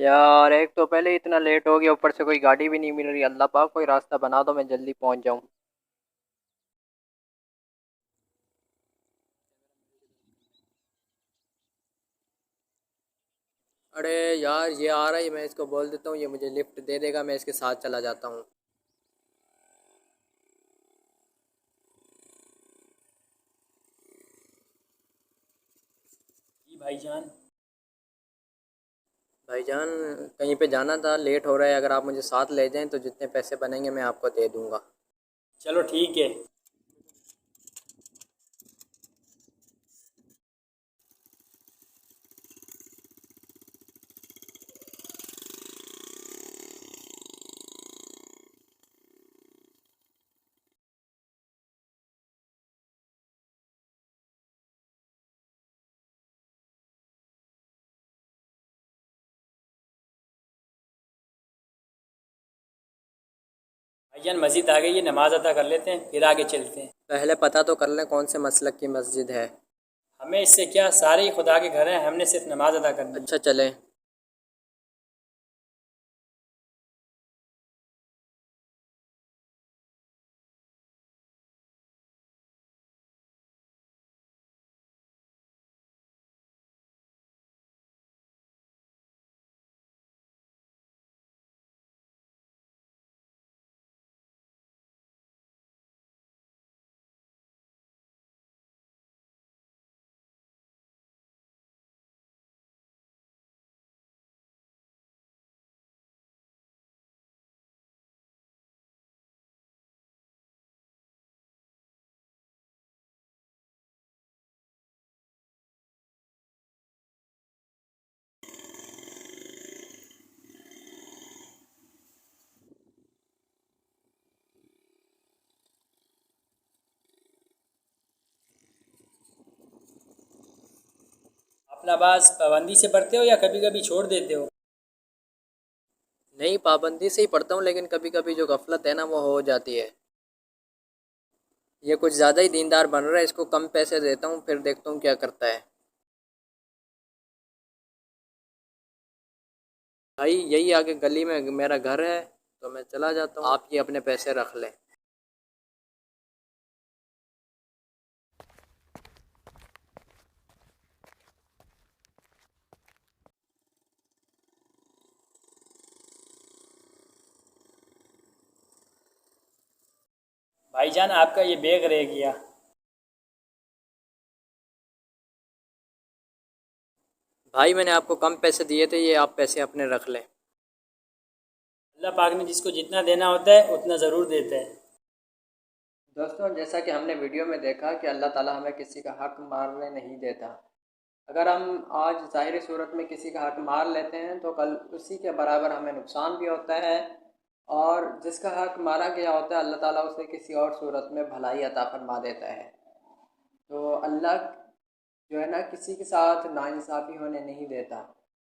यार एक तो पहले ही इतना लेट हो गया, ऊपर से कोई गाड़ी भी नहीं मिल रही। अल्लाह पाक कोई रास्ता बना दो, मैं जल्दी पहुंच जाऊं। अरे यार ये आ रहा है, मैं इसको बोल देता हूँ, ये मुझे लिफ्ट दे देगा, मैं इसके साथ चला जाता हूँ। जी भाईजान। भाईजान, कहीं पे जाना था, लेट हो रहा है। अगर आप मुझे साथ ले जाएं तो जितने पैसे बनेंगे मैं आपको दे दूंगा। चलो ठीक है। भाईजान मस्जिद आ गई है, नमाज अदा कर लेते हैं फिर आगे चलते हैं। पहले पता तो कर लें कौन से मसलक की मस्जिद है। हमें इससे क्या, सारे ही खुदा के घर हैं, हमने सिर्फ नमाज अदा करनी है। अच्छा चलें। आप नमाज पाबंदी से पढ़ते हो या कभी कभी छोड़ देते हो? नहीं, पाबंदी से ही पढ़ता हूँ, लेकिन कभी कभी जो गफलत है ना वो हो जाती है। ये कुछ ज़्यादा ही दीनदार बन रहा है, इसको कम पैसे देता हूँ, फिर देखता हूँ क्या करता है। भाई यही आगे गली में मेरा घर है, तो मैं चला जाता हूँ, आप ये अपने पैसे रख लें। भाईजान आपका ये बैग रह गया। भाई मैंने आपको कम पैसे दिए थे, ये आप पैसे अपने रख लें। अल्लाह पाक ने जिसको जितना देना होता है उतना ज़रूर देता है। दोस्तों, जैसा कि हमने वीडियो में देखा कि अल्लाह ताला हमें किसी का हक मारने नहीं देता। अगर हम आज ज़ाहिरी सूरत में किसी का हक मार लेते हैं तो कल उसी के बराबर हमें नुकसान भी होता है। और जिसका हक मारा गया होता है अल्लाह ताला उसे किसी और सूरत में भलाई अता फरमा देता है। तो अल्लाह जो है ना, किसी के साथ नाइंसाफ़ी होने नहीं देता।